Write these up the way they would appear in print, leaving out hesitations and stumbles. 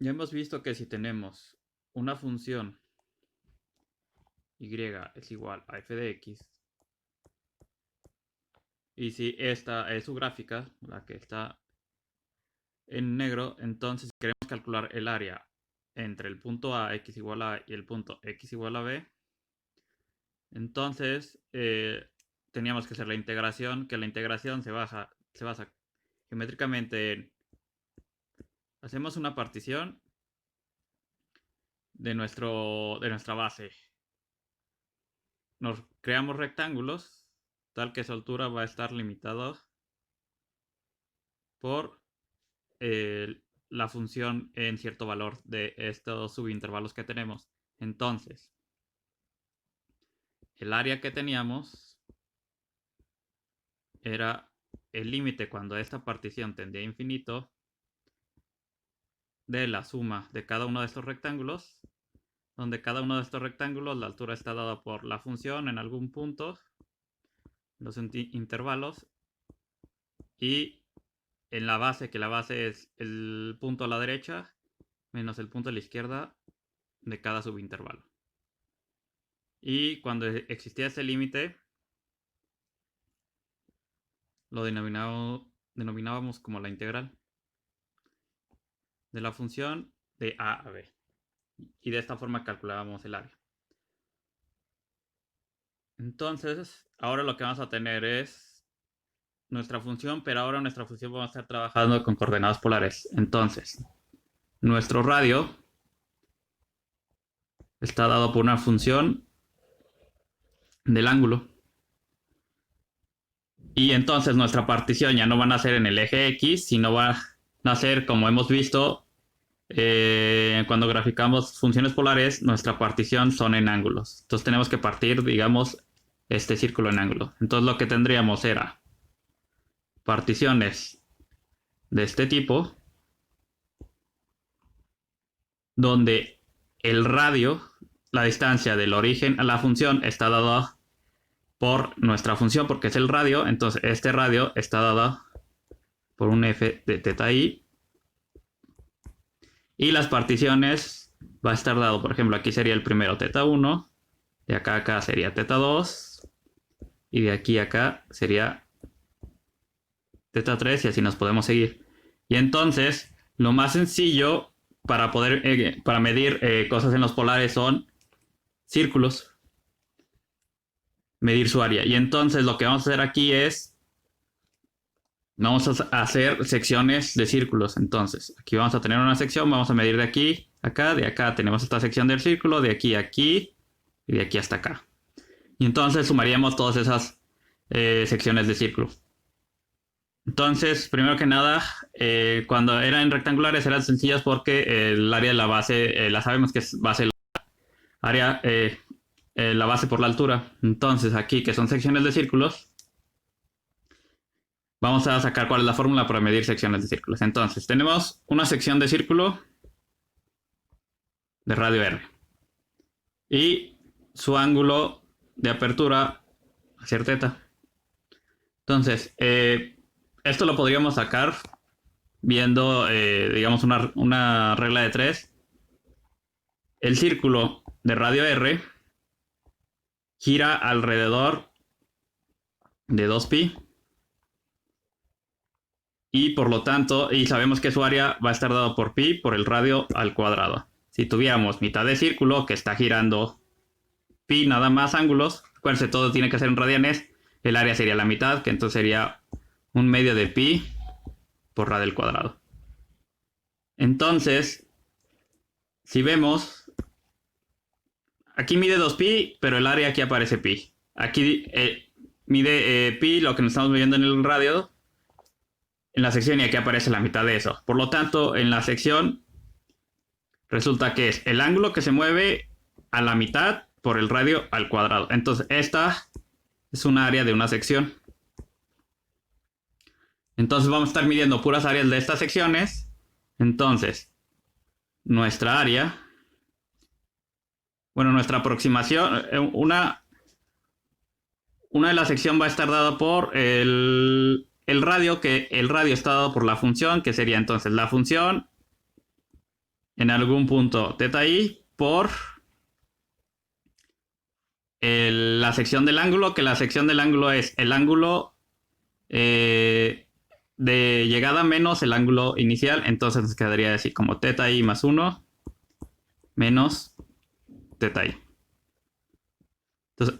Ya hemos visto que si tenemos una función y es igual a f de x, y si esta es su gráfica, la que está en negro, entonces si queremos calcular el área entre el punto A, x igual a, y el punto x igual a b, entonces teníamos que hacer la integración, que la integración se basa geométricamente en, hacemos una partición de nuestra base. Nos creamos rectángulos tal que su altura va a estar limitada por la función en cierto valor de estos subintervalos que tenemos. Entonces, el área que teníamos era el límite cuando esta partición tendía a infinito de la suma de cada uno de estos rectángulos, donde cada uno de estos rectángulos la altura está dada por la función en algún punto, los intervalos, y en la base, que la base es el punto a la derecha menos el punto a la izquierda de cada subintervalo. Y cuando existía ese límite, lo denominábamos como la integral de la función de a a b. Y de esta forma calculábamos el área. Entonces, ahora lo que vamos a tener es nuestra función, pero ahora nuestra función vamos a estar trabajando con coordenadas polares. Entonces, nuestro radio está dado por una función del ángulo. Y entonces nuestra partición ya no van a ser en el eje X, sino van a ser, como hemos visto, cuando graficamos funciones polares, nuestra partición son en ángulos. Entonces tenemos que partir, digamos, este círculo en ángulo. Entonces lo que tendríamos era particiones de este tipo, donde el radio, la distancia del origen a la función, está dada por nuestra función, porque es el radio. Entonces este radio está dado por un f de teta i. Y las particiones va a estar dado, por ejemplo, aquí sería el primero teta 1, de acá a acá sería teta 2, y de aquí a acá sería teta 3, y así nos podemos seguir. Y entonces, lo más sencillo para para medir cosas en los polares son círculos, medir su área. Y entonces lo que vamos a hacer aquí es, vamos a hacer secciones de círculos. Entonces, aquí vamos a tener una sección, vamos a medir de aquí a acá, de acá tenemos esta sección del círculo, de aquí a aquí, y de aquí hasta acá. Y entonces sumaríamos todas esas secciones de círculo. Entonces, primero que nada, cuando eran rectangulares eran sencillas porque el área de la base, la sabemos que es base, área, la base por la altura. Entonces, aquí que son secciones de círculos, vamos a sacar cuál es la fórmula para medir secciones de círculos. Entonces, tenemos una sección de círculo de radio R. Y su ángulo de apertura va a ser teta. Entonces, esto lo podríamos sacar viendo, digamos, una regla de 3. El círculo de radio R gira alrededor de 2pi. Y por lo tanto, y sabemos que su área va a estar dado por pi por el radio al cuadrado. Si tuviéramos mitad de círculo que está girando pi nada más ángulos, acuérdense, todo tiene que ser en radianes, el área sería la mitad, que entonces sería 1/2 de pi por radio al cuadrado. Entonces, si vemos, aquí mide 2pi, pero el área aquí aparece pi. Aquí mide pi, lo que nos estamos midiendo en el radio, en la sección, y aquí aparece la mitad de eso. Por lo tanto, en la sección resulta que es el ángulo que se mueve a la mitad por el radio al cuadrado. Entonces, esta es un área de una sección. Entonces, vamos a estar midiendo puras áreas de estas secciones. Entonces, nuestra área, bueno, nuestra aproximación, una de la sección va a estar dada por el radio, que el radio está dado por la función, que sería entonces la función en algún punto teta i por la sección del ángulo, que la sección del ángulo es el ángulo de llegada menos el ángulo inicial. Entonces nos quedaría así como teta i más 1 menos teta i. Entonces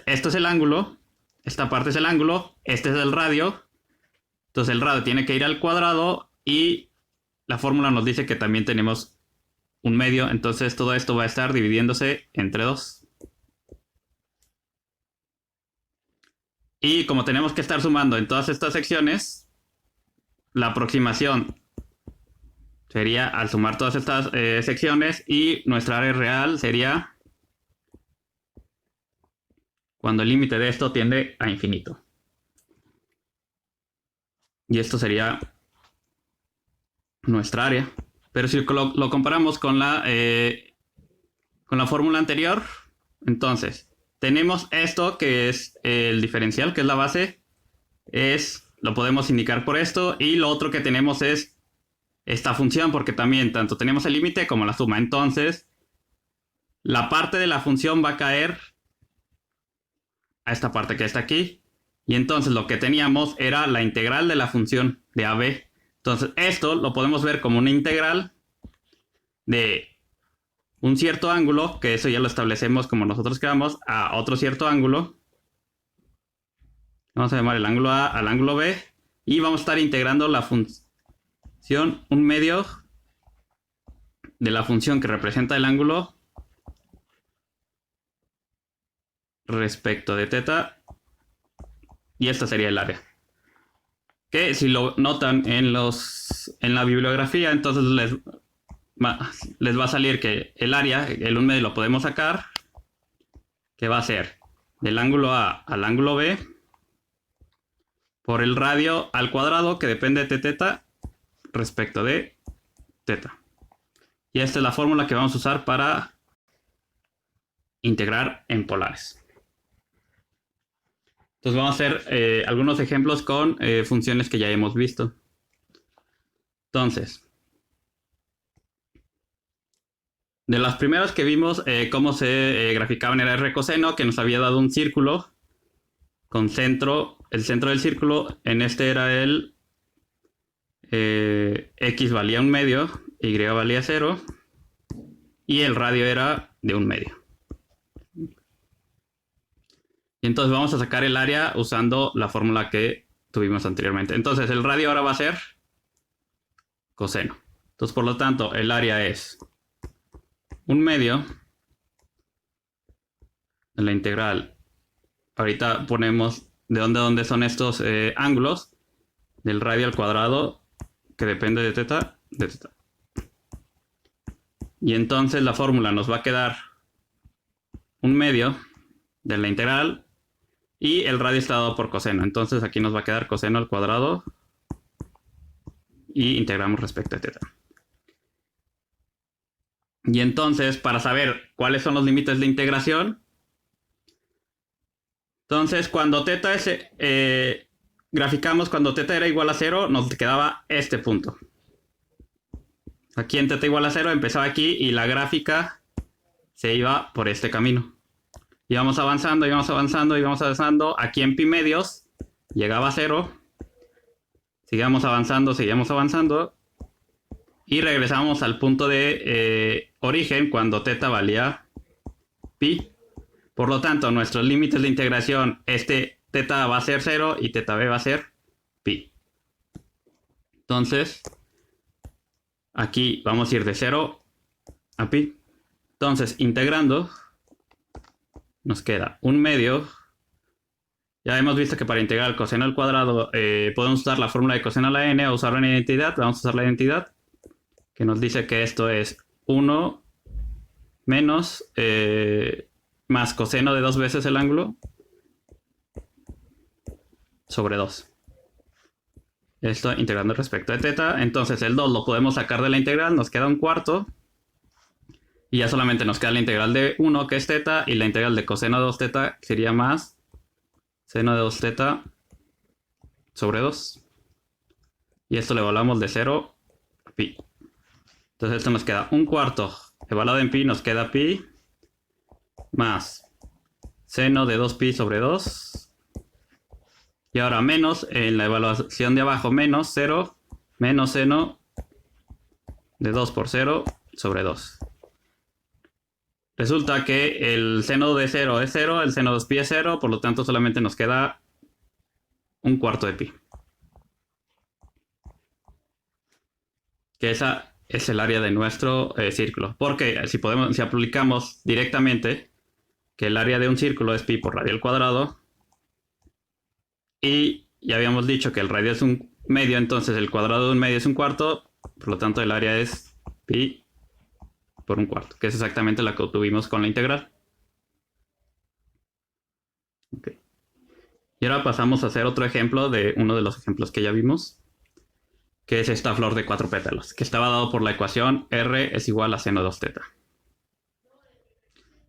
esto es el ángulo, esta parte es el ángulo, este es el radio. Entonces el radio tiene que ir al cuadrado y la fórmula nos dice que también tenemos un medio. Entonces todo esto va a estar dividiéndose entre 2. Y como tenemos que estar sumando en todas estas secciones, la aproximación sería al sumar todas estas secciones, y nuestra área real sería cuando el límite de esto tiende a infinito. Y esto sería nuestra área. Pero si lo comparamos con la fórmula anterior, entonces tenemos esto que es el diferencial, que es la base. Lo podemos indicar por esto. Y lo otro que tenemos es esta función, porque también tanto tenemos el límite como la suma. Entonces, la parte de la función va a caer a esta parte que está aquí. Y entonces lo que teníamos era la integral de la función de AB. Entonces esto lo podemos ver como una integral de un cierto ángulo, que eso ya lo establecemos como nosotros queramos, a otro cierto ángulo. Vamos a llamar el ángulo A al ángulo B. Y vamos a estar integrando la función, un medio de la función que representa el ángulo respecto de teta. Y esta sería el área. Que si lo notan en la bibliografía, entonces les va a salir que el área, el 1 medio lo podemos sacar, que va a ser del ángulo A al ángulo B por el radio al cuadrado, que depende de teta respecto de teta. Y esta es la fórmula que vamos a usar para integrar en polares. Entonces vamos a hacer algunos ejemplos con funciones que ya hemos visto. Entonces, de las primeras que vimos, cómo se graficaban era R coseno, que nos había dado un círculo con centro. El centro del círculo en este era el X valía 1 medio, Y valía 0, y el radio era de 1 medio. Y entonces vamos a sacar el área usando la fórmula que tuvimos anteriormente. Entonces el radio ahora va a ser coseno. Entonces por lo tanto el área es 1 medio de la integral. Ahorita ponemos de dónde son estos ángulos. Del radio al cuadrado, que depende de teta, Y entonces la fórmula nos va a quedar 1 medio de la integral. Y el radio está dado por coseno. Entonces aquí nos va a quedar coseno al cuadrado. Y integramos respecto de teta. Y entonces, para saber cuáles son los límites de integración. Entonces, cuando teta es... graficamos cuando teta era igual a 0, nos quedaba este punto. Aquí en teta igual a 0 empezaba aquí y la gráfica se iba por este camino. Íbamos avanzando, íbamos avanzando, íbamos avanzando. Aquí en pi medios llegaba a 0. Seguíamos avanzando, seguíamos avanzando. Y regresamos al punto de origen cuando teta valía pi. Por lo tanto, nuestros límites de integración, teta va a ser 0 y teta b va a ser pi. Entonces, aquí vamos a ir de 0 a pi. Entonces, integrando, nos queda 1 medio. Ya hemos visto que para integrar el coseno al cuadrado podemos usar la fórmula de coseno a la n o usar una identidad. Vamos a usar la identidad que nos dice que esto es 1 menos más coseno de 2 veces el ángulo sobre 2. Esto integrando respecto de teta. Entonces el 2 lo podemos sacar de la integral. Nos queda un cuarto. Y ya solamente nos queda la integral de 1, que es teta. Y la integral de coseno de 2 teta sería más seno de 2 teta sobre 2. Y esto le evaluamos de 0 a pi. Entonces esto nos queda un cuarto evaluado en pi, nos queda pi más seno de 2pi sobre 2. Y ahora menos, en la evaluación de abajo, menos 0, menos seno de 2 por 0 sobre 2. Resulta que el seno de 0 es 0, el seno de 2pi es 0, por lo tanto solamente nos queda un cuarto de pi. Que esa es el área de nuestro círculo. Porque si aplicamos directamente que el área de un círculo es pi por radio al cuadrado, y ya habíamos dicho que el radio es un medio, entonces el cuadrado de un medio es un cuarto, por lo tanto el área es pi por un cuarto, que es exactamente la que obtuvimos con la integral. Okay. Y ahora pasamos a hacer otro ejemplo de uno de los ejemplos que ya vimos, que es esta flor de 4 pétalos, que estaba dado por la ecuación R es igual a seno 2 teta.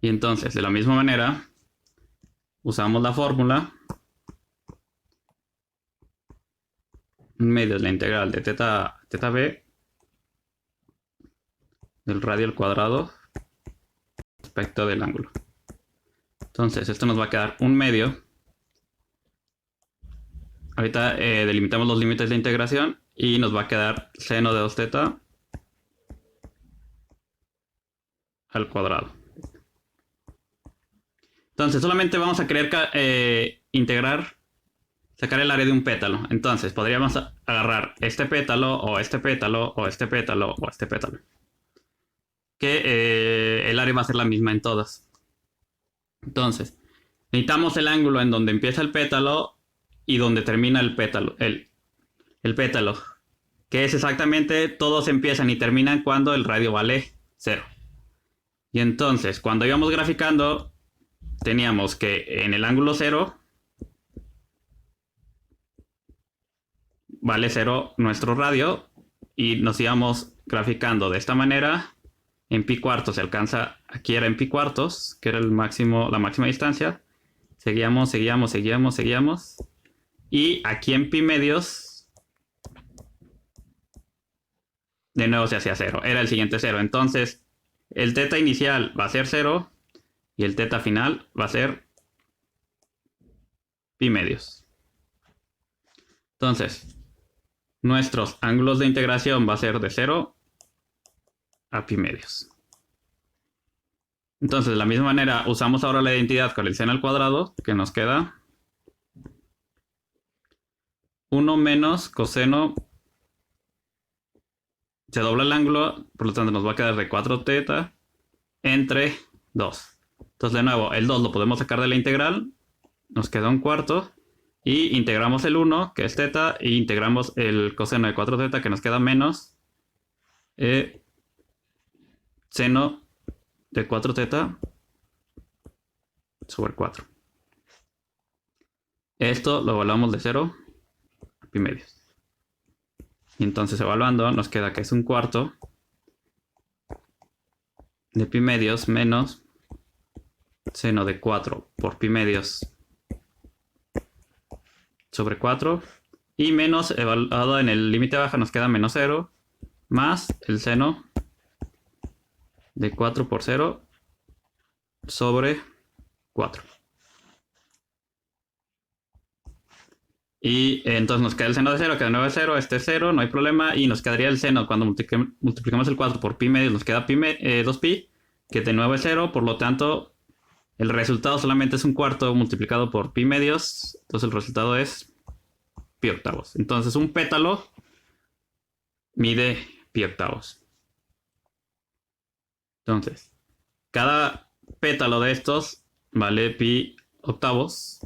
Y entonces, de la misma manera, usamos la fórmula medio de la integral de teta b del radio al cuadrado respecto del ángulo. Entonces, esto nos va a quedar un medio. Ahorita delimitamos los límites de integración y nos va a quedar seno de 2 teta al cuadrado. Entonces, solamente vamos a querer integrar, sacar el área de un pétalo. Entonces, podríamos agarrar este pétalo, o este pétalo, o este pétalo, o este pétalo. Que el área va a ser la misma en todas. Entonces, necesitamos el ángulo en donde empieza el pétalo y donde termina el pétalo. El pétalo. Que es exactamente, todos empiezan y terminan cuando el radio vale 0. Y entonces, cuando íbamos graficando, teníamos que en el ángulo 0 vale 0 nuestro radio y nos íbamos graficando de esta manera. En pi cuartos se alcanza, aquí era en pi cuartos, que era la máxima distancia. Seguíamos. Y aquí en pi medios, de nuevo se hacía 0. Era el siguiente 0. Entonces, el teta inicial va a ser 0 y el teta final va a ser pi medios. Entonces, nuestros ángulos de integración va a ser de 0 a pi medios. Entonces, de la misma manera, usamos ahora la identidad con el seno al cuadrado, que nos queda 1 menos coseno. Se dobla el ángulo, por lo tanto nos va a quedar de 4 teta entre 2. Entonces, de nuevo, el 2 lo podemos sacar de la integral, nos queda un cuarto, y integramos el 1, que es teta, y integramos el coseno de 4 teta, que nos queda menos seno de 4 teta sobre 4. Esto lo evaluamos de 0 a pi medios. Y entonces evaluando nos queda que es un cuarto de pi medios menos seno de 4 por pi medios sobre 4. Y menos, evaluado en el límite baja, nos queda menos 0 más el seno de 4 por 0 sobre 4. Y entonces nos queda el seno de 0, que de nuevo es 0, este es 0, no hay problema. Y nos quedaría el seno cuando multiplicamos el 4 por pi medios, nos queda 2pi, que de nuevo es 0, por lo tanto el resultado solamente es un cuarto multiplicado por pi medios. Entonces el resultado es pi octavos. Entonces un pétalo mide pi octavos. Entonces, cada pétalo de estos vale pi octavos.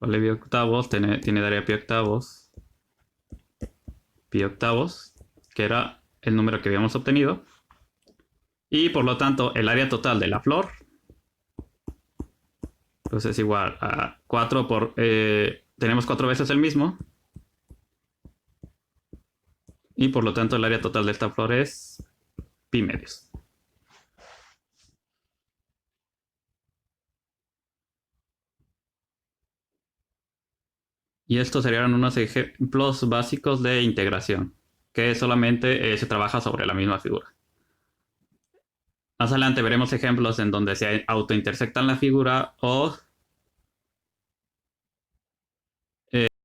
Vale pi octavos, tiene área pi octavos. Pi octavos, que era el número que habíamos obtenido. Y por lo tanto, el área total de la flor pues es igual a 4 por... tenemos 4 veces el mismo. Y por lo tanto, el área total de esta flor es pi medios. Y estos serían unos ejemplos básicos de integración. que solamente se trabaja sobre la misma figura. Más adelante veremos ejemplos en donde se autointersectan la figura o